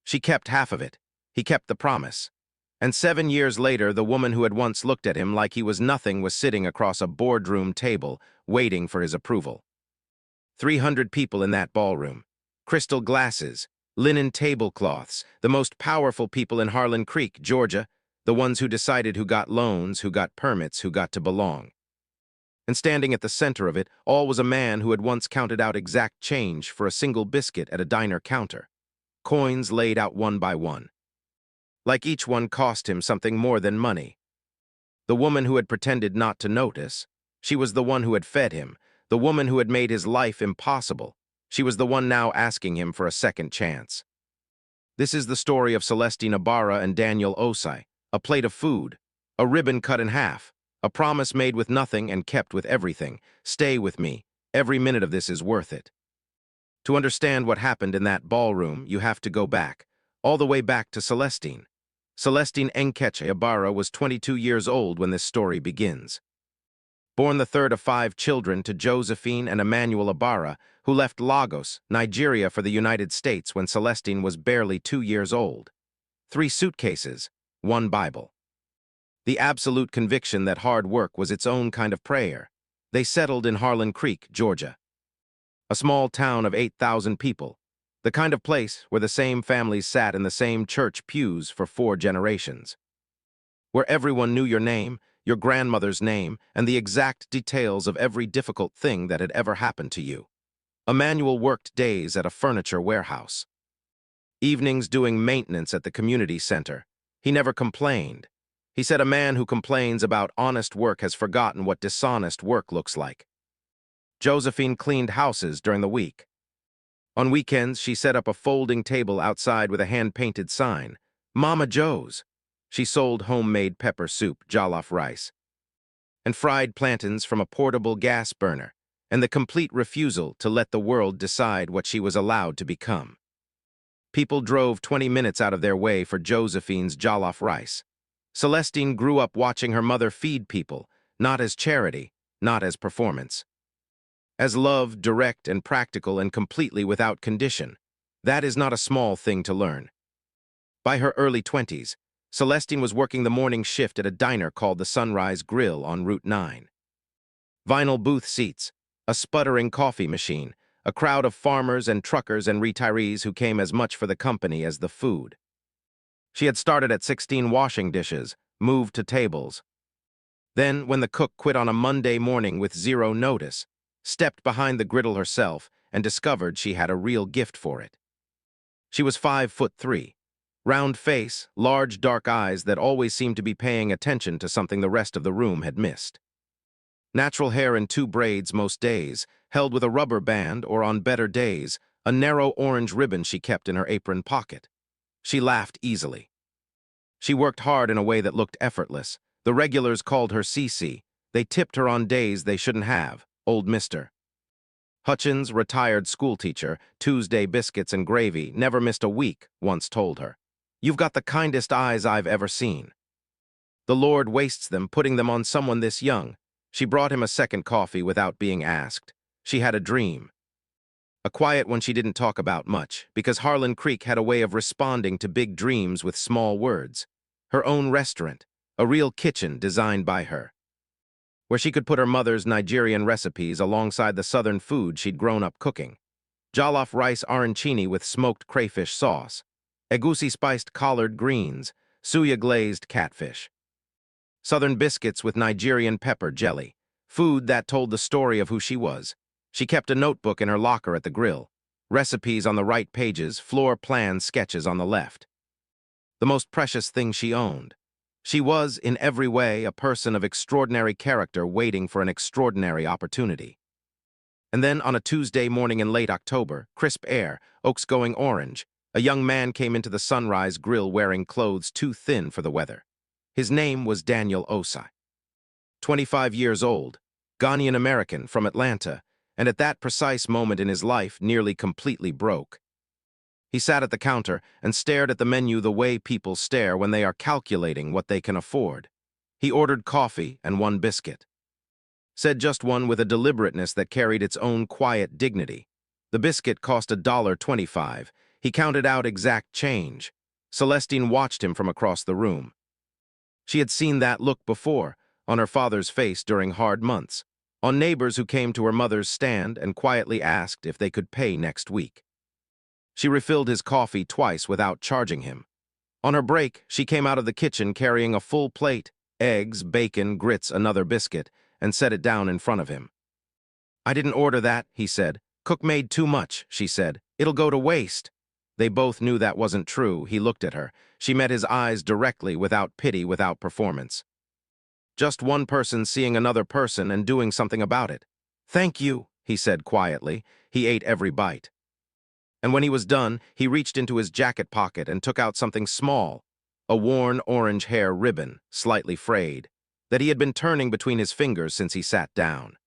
She kept half of it. He kept the promise. And 7 years later, the woman who had once looked at him like he was nothing was sitting across a boardroom table, waiting for his approval. 300 people in that ballroom. Crystal glasses, linen tablecloths, the most powerful people in Harlan Creek, Georgia, the ones who decided who got loans, who got permits, who got to belong. And standing at the center of it all was a man who had once counted out exact change for a single biscuit at a diner counter. Coins laid out one by one. Like each one cost him something more than money. The woman who had pretended not to notice, she was the one who had fed him, the woman who had made his life impossible. She was the one now asking him for a second chance. This is the story of Celestine and Daniel Osai, a plate of food, a ribbon cut in half, a promise made with nothing and kept with everything. Stay with me. Every minute of this is worth it. To understand what happened in that ballroom, you have to go back, all the way back to Celestine. Celestine Enkeche Ibarra was 22 years old when this story begins. Born the third of 5 children to Josephine and Emmanuel Ibarra, who left Lagos, Nigeria for the United States when Celestine was barely 2 years old. 3 suitcases, 1 Bible. The absolute conviction that hard work was its own kind of prayer. They settled in Harlan Creek, Georgia. A small town of 8,000 people, the kind of place where the same families sat in the same church pews for 4 generations. Where everyone knew your name, your grandmother's name, and the exact details of every difficult thing that had ever happened to you. Emmanuel worked days at a furniture warehouse. Evenings doing maintenance at the community center. He never complained. He said a man who complains about honest work has forgotten what dishonest work looks like. Josephine cleaned houses during the week. On weekends, she set up a folding table outside with a hand-painted sign, Mama Joe's. She sold homemade pepper soup, jollof rice, and fried plantains from a portable gas burner, and the complete refusal to let the world decide what she was allowed to become. People drove 20 minutes out of their way for Josephine's jollof rice. Celestine grew up watching her mother feed people, not as charity, not as performance. As love, direct and practical and completely without condition. That is not a small thing to learn. By her early 20s, Celestine was working the morning shift at a diner called the Sunrise Grill on Route 9. Vinyl booth seats, a sputtering coffee machine, a crowd of farmers and truckers and retirees who came as much for the company as the food. She had started at 16 washing dishes, moved to tables. Then, when the cook quit on a Monday morning with 0 notice, stepped behind the griddle herself and discovered she had a real gift for it. She was 5'3". Round face, large dark eyes that always seemed to be paying attention to something the rest of the room had missed. Natural hair in 2 braids most days, held with a rubber band or, on better days, a narrow orange ribbon she kept in her apron pocket. She laughed easily. She worked hard in a way that looked effortless. The regulars called her Cece. They tipped her on days they shouldn't have, old mister. Hutchins, retired schoolteacher, Tuesday biscuits and gravy, never missed a week, once told her. You've got the kindest eyes I've ever seen. The Lord wastes them, putting them on someone this young. She brought him a second coffee without being asked. She had a dream. A quiet one she didn't talk about much, because Harlan Creek had a way of responding to big dreams with small words. Her own restaurant, a real kitchen designed by her, where she could put her mother's Nigerian recipes alongside the southern food she'd grown up cooking. Jollof rice arancini with smoked crayfish sauce, egusi spiced collard greens, suya glazed catfish. Southern biscuits with Nigerian pepper jelly, food that told the story of who she was. She kept a notebook in her locker at the grill, recipes on the right pages, floor plan sketches on the left. The most precious thing she owned. She was, in every way, a person of extraordinary character waiting for an extraordinary opportunity. And then, on a Tuesday morning in late October, crisp air, oaks going orange, a young man came into the Sunrise Grill wearing clothes too thin for the weather. His name was Daniel Osai. 25 years old, Ghanaian-American from Atlanta, and at that precise moment in his life nearly completely broke. He sat at the counter and stared at the menu the way people stare when they are calculating what they can afford. He ordered coffee and 1 biscuit. Said just one with a deliberateness that carried its own quiet dignity. The biscuit cost $1.25. He counted out exact change. Celestine watched him from across the room. She had seen that look before, on her father's face during hard months, on neighbors who came to her mother's stand and quietly asked if they could pay next week. She refilled his coffee twice without charging him. On her break, she came out of the kitchen carrying a full plate, eggs, bacon, grits, another biscuit, and set it down in front of him. "I didn't order that," he said. "Cook made too much," she said. "It'll go to waste." They both knew that wasn't true. He looked at her. She met his eyes directly, without pity, without performance. Just one person seeing another person and doing something about it. "Thank you," he said quietly. He ate every bite. And when he was done, he reached into his jacket pocket and took out something small, a worn orange hair ribbon, slightly frayed, that he had been turning between his fingers since he sat down.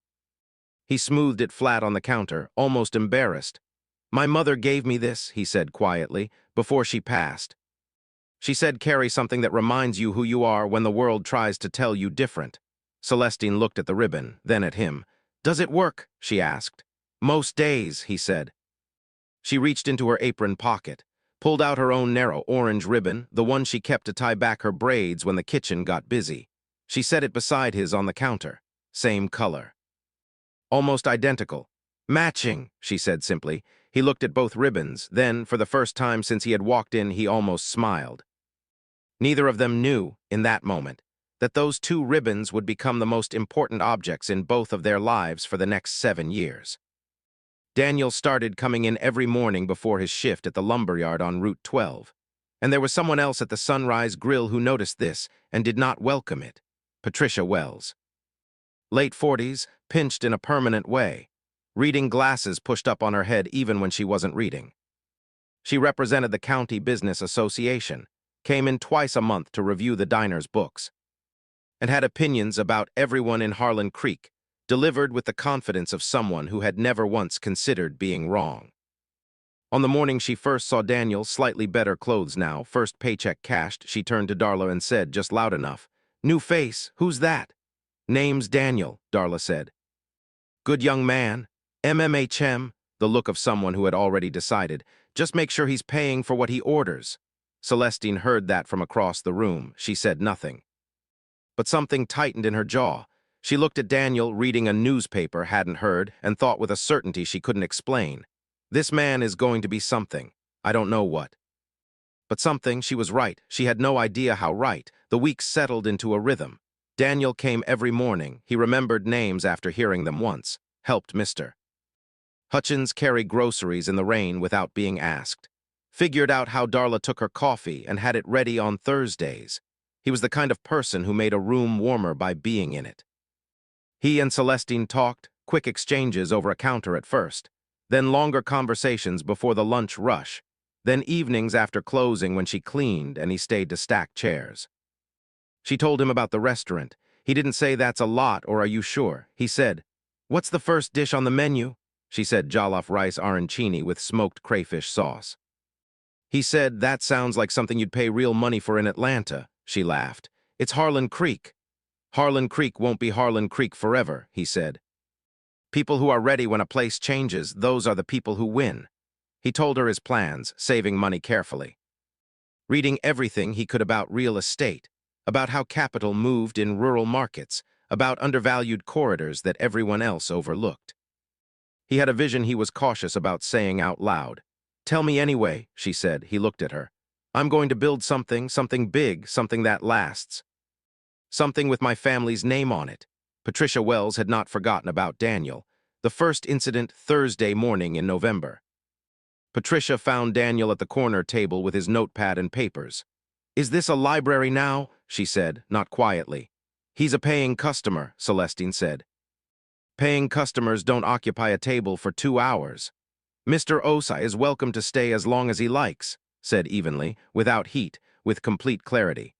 He smoothed it flat on the counter, almost embarrassed. "My mother gave me this," he said quietly, before she passed. "She said carry something that reminds you who you are when the world tries to tell you different." Celestine looked at the ribbon, then at him. "Does it work?" she asked. "Most days," he said. She reached into her apron pocket, pulled out her own narrow orange ribbon, the one she kept to tie back her braids when the kitchen got busy. She set it beside his on the counter. Same color. Almost identical. "Matching," she said simply. He looked at both ribbons, then, for the first time since he had walked in, he almost smiled. Neither of them knew, in that moment, that those two ribbons would become the most important objects in both of their lives for the next 7 years. Daniel started coming in every morning before his shift at the lumberyard on Route 12. And there was someone else at the Sunrise Grill who noticed this and did not welcome it. Patricia Wells. Late 40s, pinched in a permanent way. Reading glasses pushed up on her head even when she wasn't reading. She represented the County Business Association, came in twice a month to review the diner's books, and had opinions about everyone in Harlan Creek, delivered with the confidence of someone who had never once considered being wrong. On the morning she first saw Daniel, slightly better clothes now, first paycheck cashed, she turned to Darla and said, just loud enough, "New face, who's that?" "Name's Daniel," Darla said. "Good young man. MMHM," the look of someone who had already decided. "Just make sure he's paying for what he orders." Celestine heard that from across the room. She said nothing. But something tightened in her jaw. She looked at Daniel, reading a newspaper, hadn't heard, and thought with a certainty she couldn't explain. This man is going to be something. I don't know what. But something, she was right. She had no idea how right. The weeks settled into a rhythm. Daniel came every morning. He remembered names after hearing them once. Helped Mr. Hutchins carry groceries in the rain without being asked. Figured out how Darla took her coffee and had it ready on Thursdays. He was the kind of person who made a room warmer by being in it. He and Celestine talked, quick exchanges over a counter at first, then longer conversations before the lunch rush, then evenings after closing when she cleaned and he stayed to stack chairs. She told him about the restaurant. He didn't say that's a lot or are you sure. He said, "What's the first dish on the menu?" She said jollof rice arancini with smoked crayfish sauce. He said, "That sounds like something you'd pay real money for in Atlanta." She laughed. "It's Harlan Creek." "Harlan Creek won't be Harlan Creek forever," he said. "People who are ready when a place changes, those are the people who win." He told her his plans, saving money carefully. Reading everything he could about real estate, about how capital moved in rural markets, about undervalued corridors that everyone else overlooked. He had a vision he was cautious about saying out loud. "Tell me anyway," she said. He looked at her. "I'm going to build something big, something that lasts. Something with my family's name on it." Patricia Wells had not forgotten about Daniel. The first incident Thursday morning in November. Patricia found Daniel at the corner table with his notepad and papers. "Is this a library now?" she said, not quietly. "He's a paying customer," Celestine said. "Paying customers don't occupy a table for 2 hours. Mr. Osai is welcome to stay as long as he likes," said evenly, without heat, with complete clarity.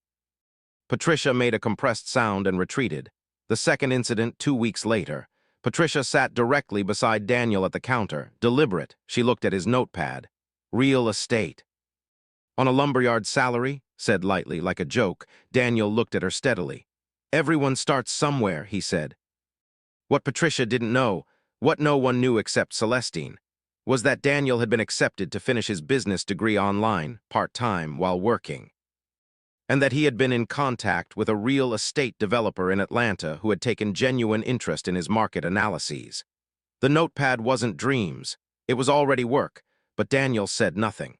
Patricia made a compressed sound and retreated. The second incident 2 weeks later. Patricia sat directly beside Daniel at the counter, deliberate. She looked at his notepad. "Real estate." "On a lumberyard salary?" said lightly, like a joke. Daniel looked at her steadily. "Everyone starts somewhere," he said. What Patricia didn't know, what no one knew except Celestine. was that Daniel had been accepted to finish his business degree online, part-time, while working, and that he had been in contact with a real estate developer in Atlanta who had taken genuine interest in his market analyses. The notepad wasn't dreams, it was already work, but Daniel said nothing.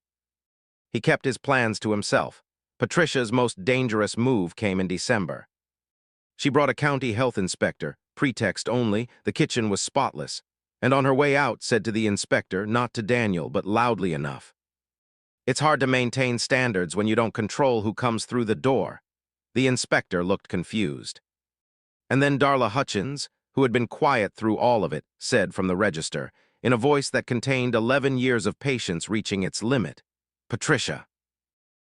He kept his plans to himself. Patricia's most dangerous move came in December. She brought a county health inspector, pretext only, the kitchen was spotless, and on her way out said to the inspector, not to Daniel, but loudly enough, "It's hard to maintain standards when you don't control who comes through the door." The inspector looked confused. And then Darla Hutchins, who had been quiet through all of it, said from the register, in a voice that contained 11 years of patience reaching its limit, "Patricia."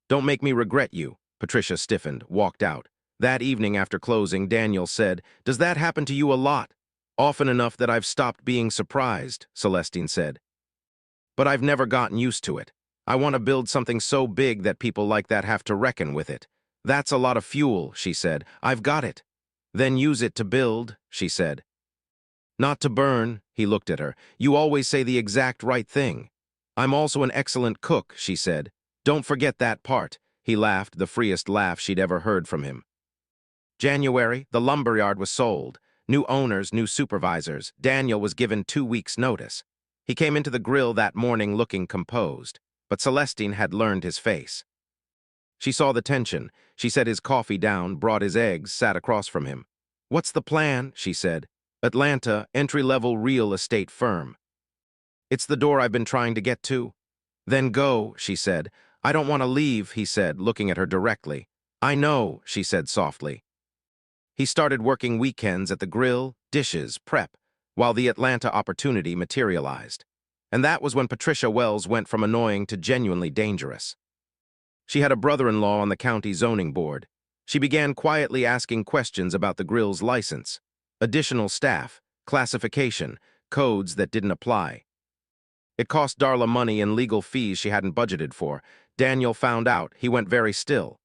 "Don't make me regret you." Patricia stiffened, walked out. That evening after closing, Daniel said, "Does that happen to you a lot?" "Often enough that I've stopped being surprised," Celestine said. "But I've never gotten used to it. I want to build something so big that people like that have to reckon with it." "That's a lot of fuel," she said. "I've got it." "Then use it to build," she said. "Not to burn," he looked at her. "You always say the exact right thing." "I'm also an excellent cook," she said. "Don't forget that part." He laughed, the freest laugh she'd ever heard from him. January, the lumberyard was sold. New owners, new supervisors. Daniel was given 2 weeks' notice. He came into the grill that morning looking composed, but Celestine had learned his face. She saw the tension. She set his coffee down, brought his eggs, sat across from him. "What's the plan?" she said. "Atlanta, entry-level real estate firm." "It's the door I've been trying to get to." "Then go," she said. "I don't want to leave," he said, looking at her directly. "I know," she said softly. He started working weekends at the grill, dishes, prep, while the Atlanta opportunity materialized. And that was when Patricia Wells went from annoying to genuinely dangerous. She had a brother-in-law on the county zoning board. She began quietly asking questions about the grill's license, additional staff, classification, codes that didn't apply. It cost Darla money and legal fees she hadn't budgeted for. Daniel found out. He went very still.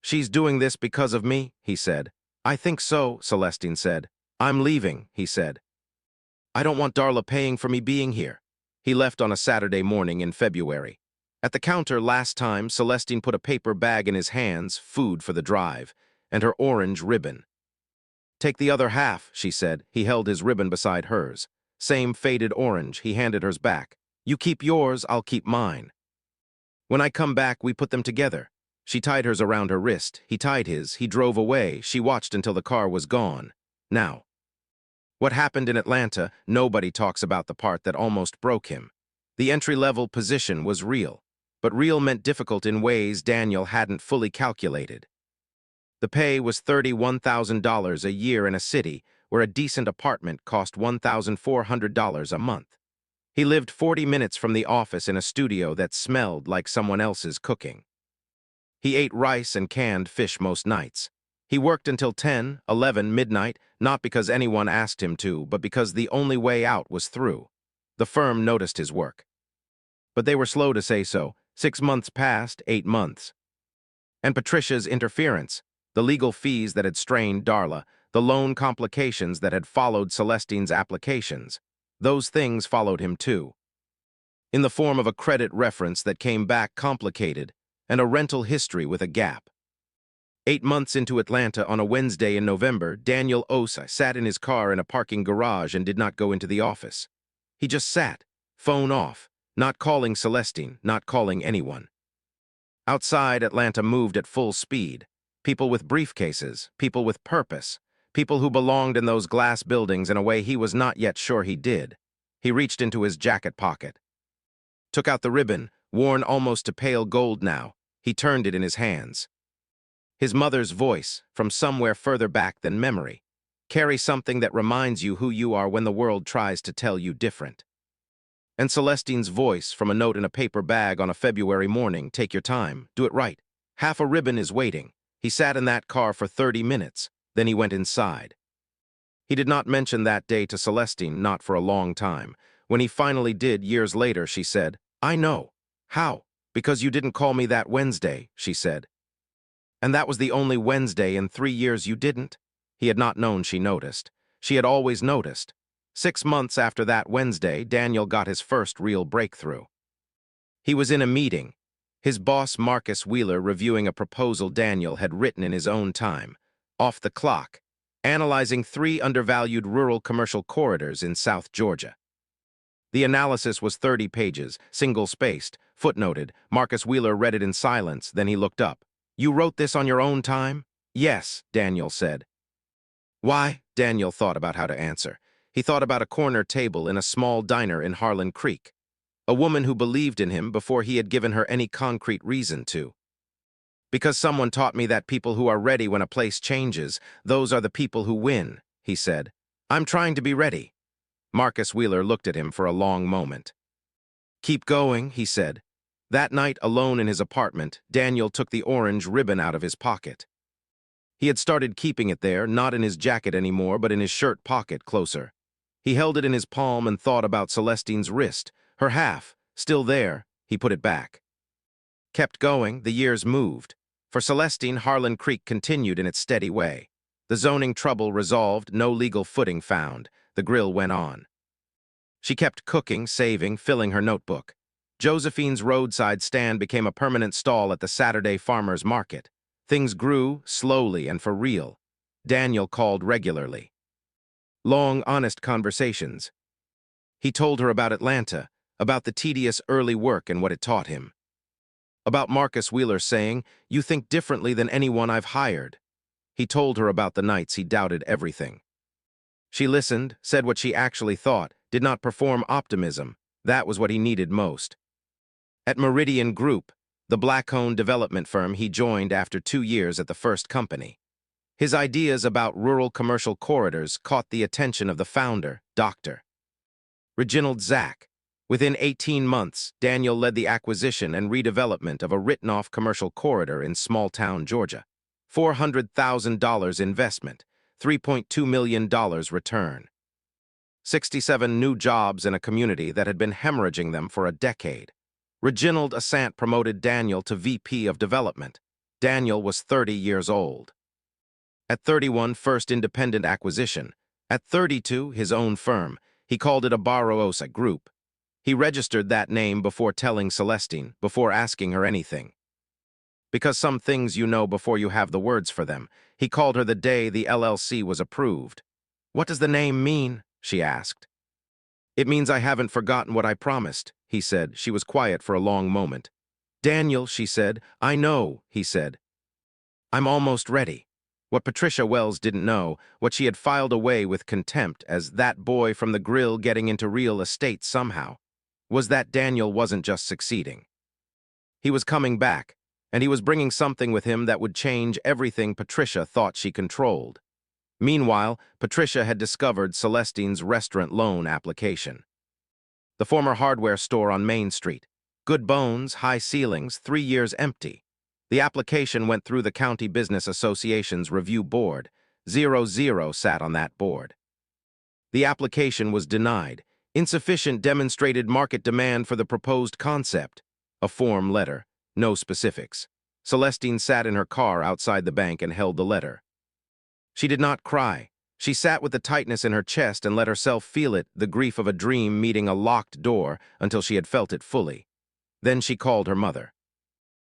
"She's doing this because of me," he said. "I think so," Celestine said. "I'm leaving," he said. "I don't want Darla paying for me being here." He left on a Saturday morning in February. At the counter last time, Celestine put a paper bag in his hands, food for the drive, and her orange ribbon. "Take the other half," she said. He held his ribbon beside hers. Same faded orange, he handed hers back. "You keep yours, I'll keep mine. When I come back, we put them together." She tied hers around her wrist. He tied his. He drove away. She watched until the car was gone. Now, what happened in Atlanta, nobody talks about the part that almost broke him. The entry-level position was real, but real meant difficult in ways Daniel hadn't fully calculated. The pay was $31,000 a year in a city where a decent apartment cost $1,400 a month. He lived 40 minutes from the office in a studio that smelled like someone else's cooking. He ate rice and canned fish most nights. He worked until 10, 11, midnight, not because anyone asked him to, but because the only way out was through. The firm noticed his work. But they were slow to say so. 6 months passed, 8 months. And Patricia's interference, the legal fees that had strained Darla, the loan complications that had followed Celestine's applications, those things followed him too. In the form of a credit reference that came back complicated, and a rental history with a gap. 8 months into Atlanta on a Wednesday in November, Daniel Osa sat in his car in a parking garage and did not go into the office. He just sat, phone off, not calling Celestine, not calling anyone. Outside, Atlanta moved at full speed. People with briefcases, people with purpose, people who belonged in those glass buildings in a way he was not yet sure he did. He reached into his jacket pocket, took out the ribbon, worn almost to pale gold now. He turned it in his hands. His mother's voice, from somewhere further back than memory. "Carry something that reminds you who you are when the world tries to tell you different." And Celestine's voice, from a note in a paper bag on a February morning. "Take your time, do it right. Half a ribbon is waiting." He sat in that car for 30 minutes, then he went inside. He did not mention that day to Celestine, not for a long time. When he finally did, years later, she said, "I know." "How?" "Because you didn't call me that Wednesday," she said. "And that was the only Wednesday in 3 years you didn't?" He had not known she noticed. She had always noticed. 6 months after that Wednesday, Daniel got his first real breakthrough. He was in a meeting, his boss Marcus Wheeler reviewing a proposal Daniel had written in his own time, off the clock, analyzing 3 undervalued rural commercial corridors in South Georgia. The analysis was 30 pages, single-spaced, footnoted. Marcus Wheeler read it in silence, then he looked up. "You wrote this on your own time?" "Yes," Daniel said. "Why?" Daniel thought about how to answer. He thought about a corner table in a small diner in Harlan Creek. A woman who believed in him before he had given her any concrete reason to. "Because someone taught me that people who are ready when a place changes, those are the people who win," he said. "I'm trying to be ready." Marcus Wheeler looked at him for a long moment. "Keep going," he said. That night, alone in his apartment, Daniel took the orange ribbon out of his pocket. He had started keeping it there, not in his jacket anymore, but in his shirt pocket closer. He held it in his palm and thought about Celestine's wrist, her half, still there. He put it back. Kept going, the years moved. For Celestine, Harlan Creek continued in its steady way. The zoning trouble resolved, no legal footing found. The grill went on. She kept cooking, saving, filling her notebook. Josephine's roadside stand became a permanent stall at the Saturday farmers' market. Things grew, slowly and for real. Daniel called regularly. Long, honest conversations. He told her about Atlanta, about the tedious early work and what it taught him. About Marcus Wheeler saying, "You think differently than anyone I've hired." He told her about the nights he doubted everything. She listened, said what she actually thought, did not perform optimism. That was what he needed most. At Meridian Group, the black-owned development firm he joined after 2 years at the first company, his ideas about rural commercial corridors caught the attention of the founder, Dr. Reginald Zach. Within 18 months, Daniel led the acquisition and redevelopment of a written-off commercial corridor in small-town Georgia. $400,000 investment, $3.2 million return. 67 new jobs in a community that had been hemorrhaging them for a decade. Reginald Assant promoted Daniel to VP of Development. Daniel was 30 years old. At 31, first independent acquisition. At 32, his own firm. He called it a Barrosa Group. He registered that name before telling Celestine, before asking her anything. Because some things you know before you have the words for them. He called her the day the LLC was approved. "What does the name mean?" she asked. "It means I haven't forgotten what I promised," he said. She was quiet for a long moment. "Daniel," she said. "I know," he said. "I'm almost ready." What Patricia Wells didn't know, what she had filed away with contempt as that boy from the grill getting into real estate somehow, was that Daniel wasn't just succeeding. He was coming back, and he was bringing something with him that would change everything Patricia thought she controlled. Meanwhile, Patricia had discovered Celestine's restaurant loan application. The former hardware store on Main Street. Good bones, high ceilings, 3 years empty. The application went through the County Business Association's review board. 00 sat on that board. The application was denied. Insufficient demonstrated market demand for the proposed concept. A form letter. No specifics. Celestine sat in her car outside the bank and held the letter. She did not cry. She sat with the tightness in her chest and let herself feel it, the grief of a dream meeting a locked door, until she had felt it fully. Then she called her mother.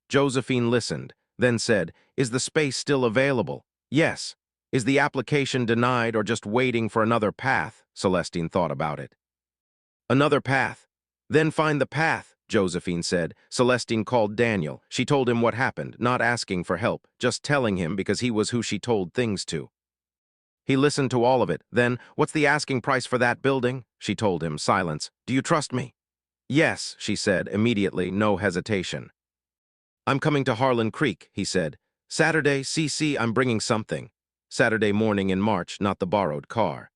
Josephine listened, then said, "Is the space still available?" "Yes." "Is the application denied or just waiting for another path?" Celestine thought about it. "Another path. Then find the path," Josephine said. Celestine called Daniel. She told him what happened, not asking for help, just telling him because he was who she told things to. He listened to all of it. Then, "What's the asking price for that building?" She told him. Silence. "Do you trust me?" "Yes," she said, immediately, no hesitation. "I'm coming to Harlan Creek," he said. "Saturday, CC, I'm bringing something." Saturday morning in March, not the borrowed car.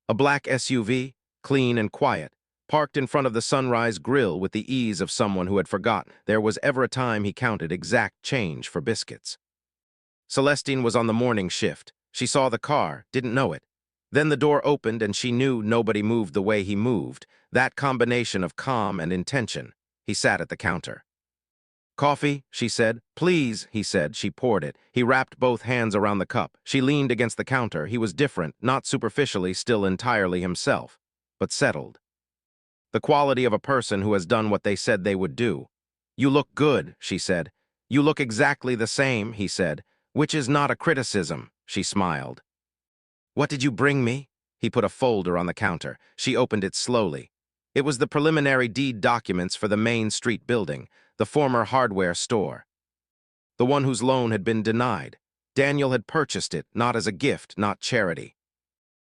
A black SUV, clean and quiet, parked in front of the Sunrise Grill with the ease of someone who had forgotten there was ever a time he counted exact change for biscuits. Celestine was on the morning shift. She saw the car, didn't know it. Then the door opened and she knew nobody moved the way he moved, that combination of calm and intention. He sat at the counter. "Coffee," she said. "Please," he said. She poured it. He wrapped both hands around the cup. She leaned against the counter. He was different, not superficially, still entirely himself, but settled. The quality of a person who has done what they said they would do. "You look good," she said. "You look exactly the same," he said, "which is not a criticism," she smiled. "What did you bring me?" He put a folder on the counter. She opened it slowly. It was the preliminary deed documents for the Main Street building, the former hardware store. The one whose loan had been denied. Daniel had purchased it, not as a gift, not charity.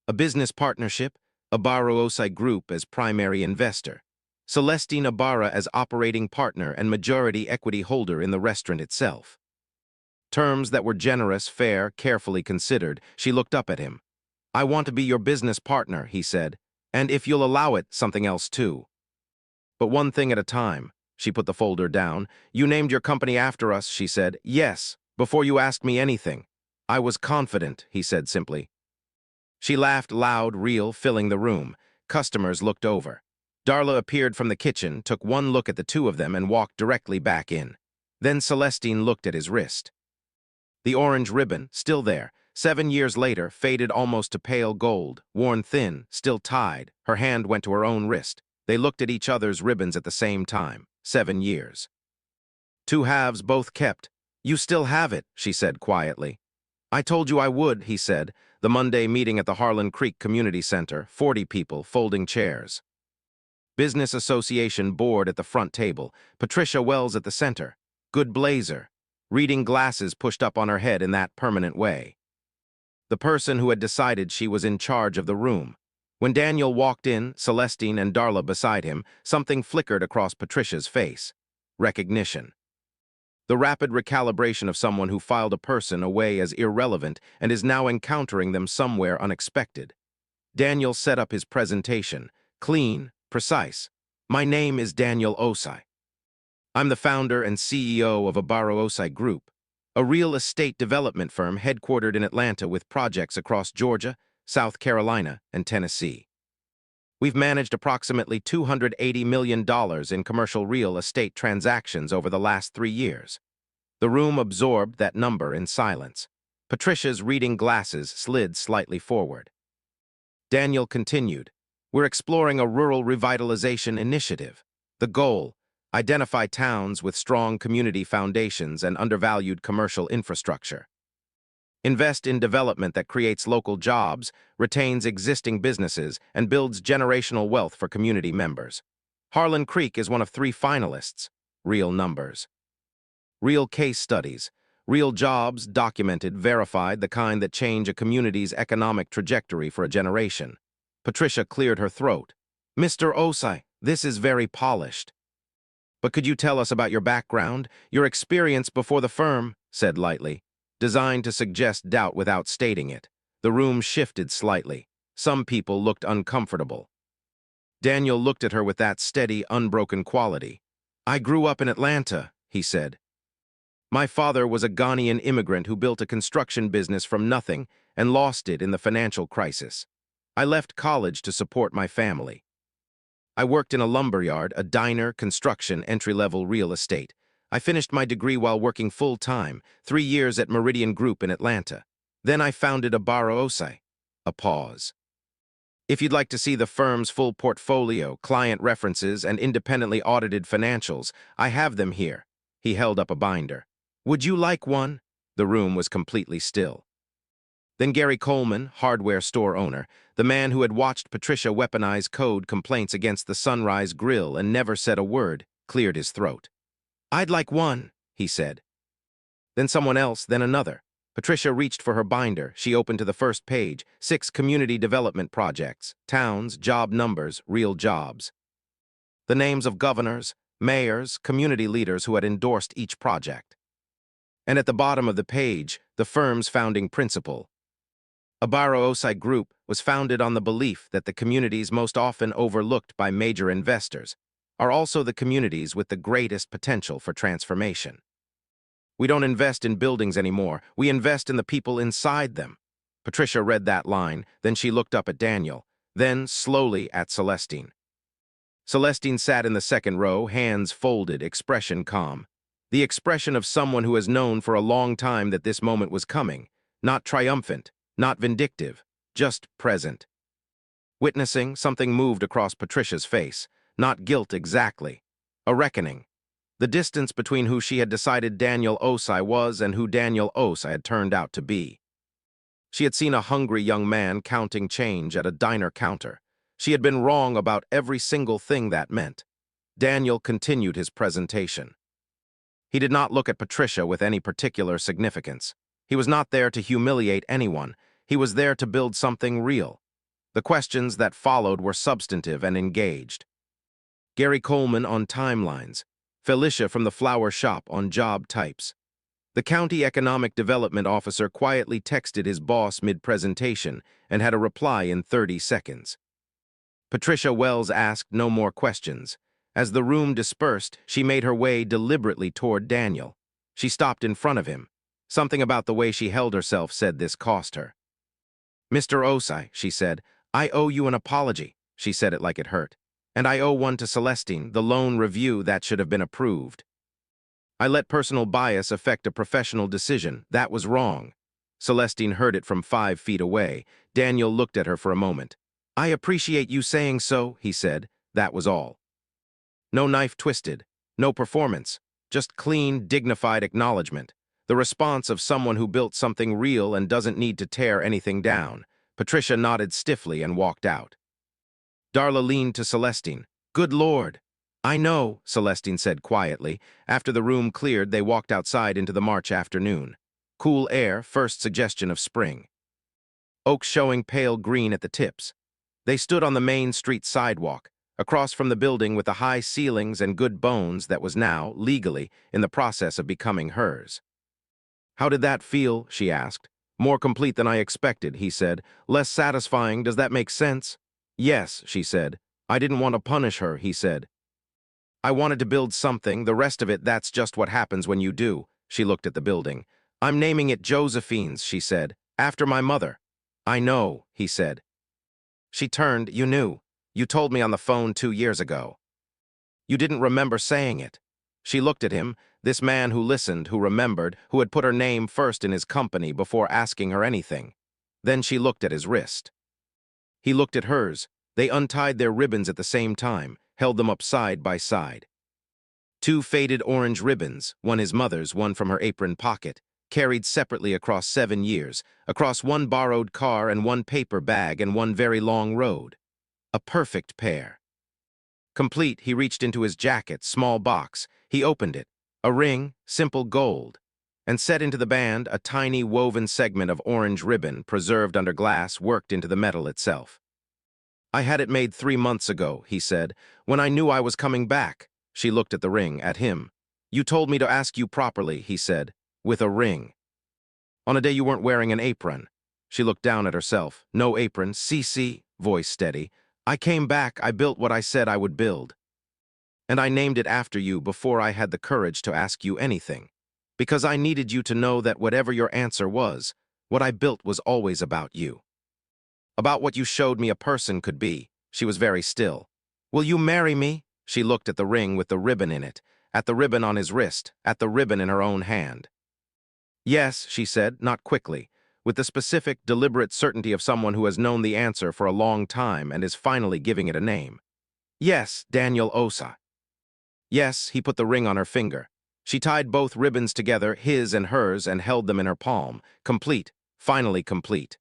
A business partnership, Ibarra Osai Group as primary investor. Celestine Ibarra as operating partner and majority equity holder in the restaurant itself. Terms that were generous, fair, carefully considered. She looked up at him. "I want to be your business partner," he said, "and if you'll allow it, something else too. But one thing at a time." She put the folder down. "You named your company after us," she said. "Yes, before you asked me anything." "I was confident," he said simply. She laughed loud, real, filling the room. Customers looked over. Darla appeared from the kitchen, took one look at the two of them, and walked directly back in. Then Celestine looked at his wrist. The orange ribbon, still there, 7 years later, faded almost to pale gold, worn thin, still tied. Her hand went to her own wrist. They looked at each other's ribbons at the same time. 7 years. Two halves both kept. "You still have it," she said quietly. "I told you I would," he said. The Monday meeting at the Harlan Creek Community Center, 40 people, folding chairs. Business Association board at the front table, Patricia Wells at the center. Good blazer. Reading glasses pushed up on her head in that permanent way. The person who had decided she was in charge of the room. When Daniel walked in, Celestine and Darla beside him, something flickered across Patricia's face. Recognition. The rapid recalibration of someone who filed a person away as irrelevant and is now encountering them somewhere unexpected. Daniel set up his presentation, clean, precise. "My name is Daniel Osai. I'm the founder and CEO of Ibarra Osai Group, a real estate development firm headquartered in Atlanta with projects across Georgia, South Carolina, and Tennessee. We've managed approximately $280 million in commercial real estate transactions over the last 3 years. The room absorbed that number in silence. Patricia's reading glasses slid slightly forward. Daniel continued, "We're exploring a rural revitalization initiative. The goal, identify towns with strong community foundations and undervalued commercial infrastructure. Invest in development that creates local jobs, retains existing businesses, and builds generational wealth for community members. Harlan Creek is one of 3 finalists. Real numbers. Real case studies. Real jobs, documented, verified, the kind that change a community's economic trajectory for a generation." Patricia cleared her throat. "Mr. Osai, this is very polished. But could you tell us about your background, your experience before the firm?" said lightly, designed to suggest doubt without stating it. The room shifted slightly. Some people looked uncomfortable. Daniel looked at her with that steady, unbroken quality. "I grew up in Atlanta," he said. "My father was a Ghanaian immigrant who built a construction business from nothing and lost it in the financial crisis. I left college to support my family. I worked in a lumberyard, a diner, construction, entry-level real estate. I finished my degree while working full-time, 3 years at Meridian Group in Atlanta. Then I founded Ibarra Osai." A pause. "If you'd like to see the firm's full portfolio, client references, and independently audited financials, I have them here." He held up a binder. "Would you like one?" The room was completely still. Then Gary Coleman, hardware store owner, the man who had watched Patricia weaponize code complaints against the Sunrise Grill and never said a word, cleared his throat. "I'd like one," he said. Then someone else, then another. Patricia reached for her binder. She opened to the first page, 6 community development projects, towns, job numbers, real jobs. The names of governors, mayors, community leaders who had endorsed each project. And at the bottom of the page, the firm's founding principle. Ibarra Osai Group was founded on the belief that the communities most often overlooked by major investors are also the communities with the greatest potential for transformation. "We don't invest in buildings anymore. We invest in the people inside them." Patricia read that line, then she looked up at Daniel, then slowly at Celestine. Celestine sat in the second row, hands folded, expression calm. The expression of someone who has known for a long time that this moment was coming, not triumphant, not vindictive, just present. Witnessing, something moved across Patricia's face, not guilt exactly, a reckoning. The distance between who she had decided Daniel Osai was and who Daniel Osai had turned out to be. She had seen a hungry young man counting change at a diner counter. She had been wrong about every single thing that meant. Daniel continued his presentation. He did not look at Patricia with any particular significance. He was not there to humiliate anyone. He was there to build something real. The questions that followed were substantive and engaged. Gary Coleman on timelines. Felicia from the flower shop on job types. The county economic development officer quietly texted his boss mid-presentation and had a reply in 30 seconds. Patricia Wells asked no more questions. As the room dispersed, she made her way deliberately toward Daniel. She stopped in front of him. Something about the way she held herself said this cost her. "Mr. Osai," she said, "I owe you an apology." She said it like it hurt. "And I owe one to Celestine, the loan review that should have been approved. I let personal bias affect a professional decision. That was wrong." Celestine heard it from 5 feet away. Daniel looked at her for a moment. "I appreciate you saying so," he said. That was all. No knife twisted, no performance, just clean, dignified acknowledgement. The response of someone who built something real and doesn't need to tear anything down. Patricia nodded stiffly and walked out. Darla leaned to Celestine. "Good Lord." "I know," Celestine said quietly. After the room cleared, they walked outside into the March afternoon. Cool air, first suggestion of spring. Oaks showing pale green at the tips. They stood on the main street sidewalk, across from the building with the high ceilings and good bones that was now, legally, in the process of becoming hers. "How did that feel?" she asked. "More complete than I expected," he said. "Less satisfying, does that make sense?" "Yes," she said. "I didn't want to punish her," he said. "I wanted to build something, the rest of it, that's just what happens when you do." She looked at the building. "I'm naming it Josephine's," she said, "after my mother." "I know," he said. She turned. "You knew. You told me on the phone 2 years ago." "You didn't remember saying it." She looked at him, this man who listened, who remembered, who had put her name first in his company before asking her anything. Then she looked at his wrist. He looked at hers. They untied their ribbons at the same time, held them up side by side. 2 faded orange ribbons, one his mother's, one from her apron pocket, carried separately across 7 years, across 1 borrowed car and 1 paper bag and 1 very long road. A perfect pair. Complete, he reached into his jacket, small box. He opened it. A ring, simple gold. And set into the band, a tiny woven segment of orange ribbon, preserved under glass, worked into the metal itself. "I had it made 3 months ago," he said, "when I knew I was coming back." She looked at the ring, at him. "You told me to ask you properly," he said, "with a ring. On a day you weren't wearing an apron." She looked down at herself. "No apron, CC," voice steady. "I came back, I built what I said I would build. And I named it after you before I had the courage to ask you anything. Because I needed you to know that whatever your answer was, what I built was always about you. About what you showed me a person could be." She was very still. "Will you marry me?" She looked at the ring with the ribbon in it, at the ribbon on his wrist, at the ribbon in her own hand. "Yes," she said, not quickly, with the specific, deliberate certainty of someone who has known the answer for a long time and is finally giving it a name. "Yes, Daniel Osai." "Yes," he put the ring on her finger. She tied both ribbons together, his and hers, and held them in her palm. Complete, finally complete.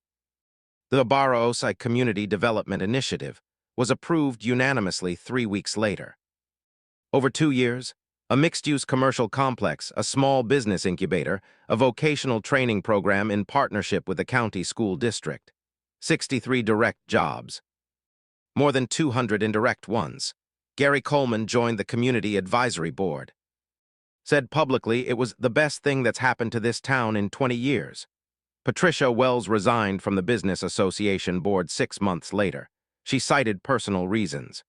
The Abara Osai Community Development Initiative was approved unanimously 3 weeks later. Over 2 years, a mixed-use commercial complex, a small business incubator, a vocational training program in partnership with the county school district. 63 direct jobs. More than 200 indirect ones. Gary Coleman joined the Community Advisory Board. Said publicly it was the best thing that's happened to this town in 20 years. Patricia Wells resigned from the Business Association Board 6 months later. She cited personal reasons.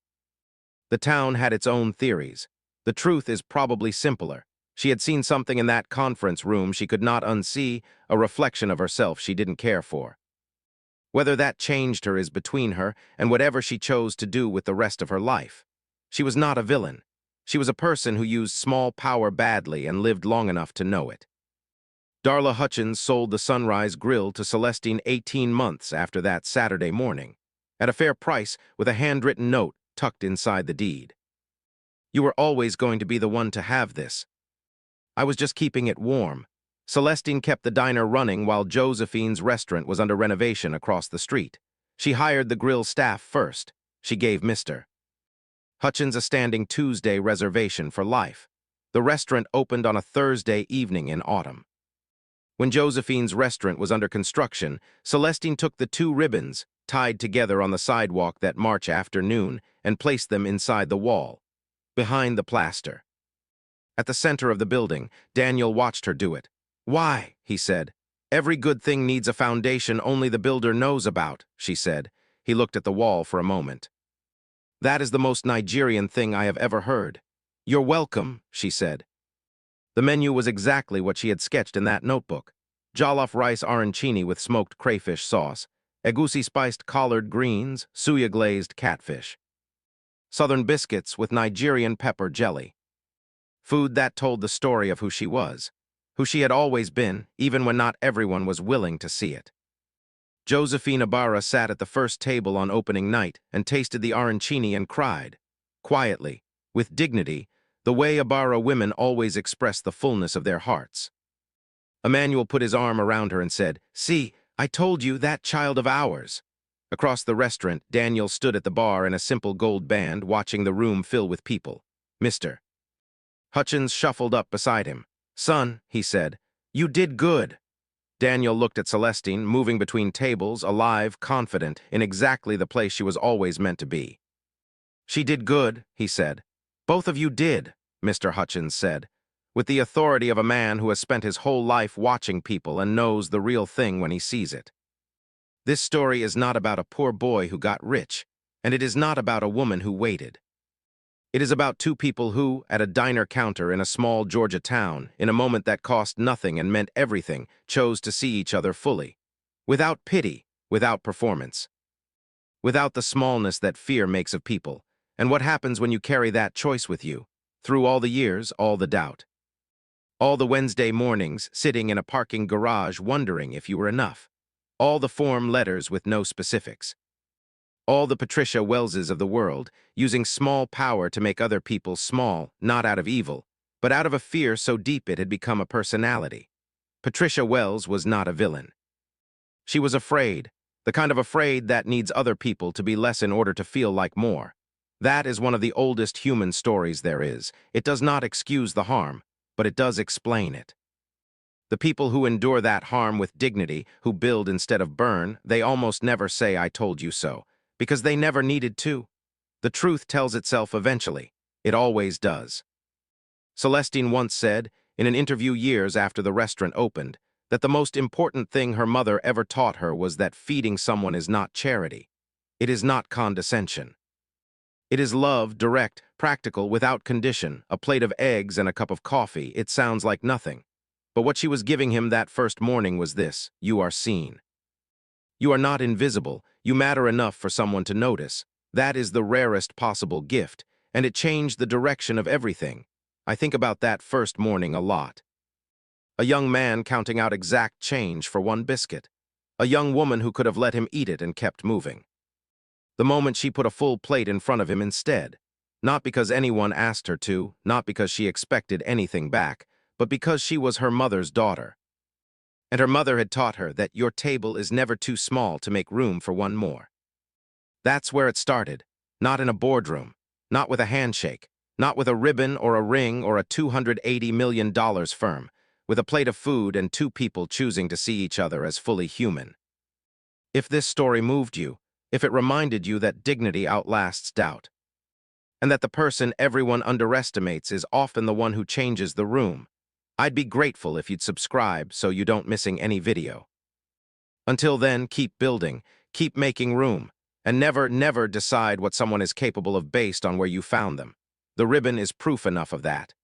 The town had its own theories. The truth is probably simpler. She had seen something in that conference room she could not unsee, a reflection of herself she didn't care for. Whether that changed her is between her and whatever she chose to do with the rest of her life. She was not a villain. She was a person who used small power badly and lived long enough to know it. Darla Hutchins sold the Sunrise Grill to Celestine 18 months after that Saturday morning, at a fair price with a handwritten note tucked inside the deed. You were always going to be the one to have this. I was just keeping it warm. Celestine kept the diner running while Josephine's restaurant was under renovation across the street. She hired the grill staff first. She gave Mr. Hutchins a standing Tuesday reservation for life. The restaurant opened on a Thursday evening in autumn. When Josephine's restaurant was under construction, Celestine took the two ribbons, tied together on the sidewalk that March afternoon, and placed them inside the wall, behind the plaster. At the center of the building, Daniel watched her do it. "Why?" he said. "Every good thing needs a foundation only the builder knows about," she said. He looked at the wall for a moment. "That is the most Nigerian thing I have ever heard." "You're welcome," she said. The menu was exactly what she had sketched in that notebook. Jollof rice arancini with smoked crayfish sauce, egusi spiced collard greens, suya glazed catfish. Southern biscuits with Nigerian pepper jelly. Food that told the story of who she was, who she had always been, even when not everyone was willing to see it. Josephine Ibarra sat at the first table on opening night and tasted the arancini and cried, quietly, with dignity, the way Ibarra women always express the fullness of their hearts. Emmanuel put his arm around her and said, "See, I told you, that child of ours." Across the restaurant, Daniel stood at the bar in a simple gold band, watching the room fill with people. Mr. Hutchins shuffled up beside him. "Son," he said, "you did good." Daniel looked at Celestine, moving between tables, alive, confident, in exactly the place she was always meant to be. "She did good," he said. "Both of you did," Mr. Hutchins said, with the authority of a man who has spent his whole life watching people and knows the real thing when he sees it. This story is not about a poor boy who got rich, and it is not about a woman who waited. It is about two people who, at a diner counter in a small Georgia town, in a moment that cost nothing and meant everything, chose to see each other fully. Without pity, without performance. Without the smallness that fear makes of people, and what happens when you carry that choice with you, through all the years, all the doubt. All the Wednesday mornings, sitting in a parking garage wondering if you were enough. All the form letters with no specifics. All the Patricia Welleses of the world, using small power to make other people small, not out of evil, but out of a fear so deep it had become a personality. Patricia Wells was not a villain. She was afraid, the kind of afraid that needs other people to be less in order to feel like more. That is one of the oldest human stories there is. It does not excuse the harm, but it does explain it. The people who endure that harm with dignity, who build instead of burn, they almost never say, "I told you so," because they never needed to. The truth tells itself eventually. It always does. Celestine once said, in an interview years after the restaurant opened, that the most important thing her mother ever taught her was that feeding someone is not charity. It is not condescension. It is love, direct, practical, without condition, a plate of eggs and a cup of coffee. It sounds like nothing. But what she was giving him that first morning was this: you are seen. You are not invisible. You matter enough for someone to notice. That is the rarest possible gift, and it changed the direction of everything. I think about that first morning a lot. A young man counting out exact change for one biscuit. A young woman who could have let him eat it and kept moving. The moment she put a full plate in front of him instead. Not because anyone asked her to, not because she expected anything back, but because she was her mother's daughter. And her mother had taught her that your table is never too small to make room for one more. That's where it started, not in a boardroom, not with a handshake, not with a ribbon or a ring or a $280 million firm, with a plate of food and two people choosing to see each other as fully human. If this story moved you, if it reminded you that dignity outlasts doubt, and that the person everyone underestimates is often the one who changes the room, I'd be grateful if you'd subscribe so you don't missing any video. Until then, keep building, keep making room, and never, never decide what someone is capable of based on where you found them. The ribbon is proof enough of that.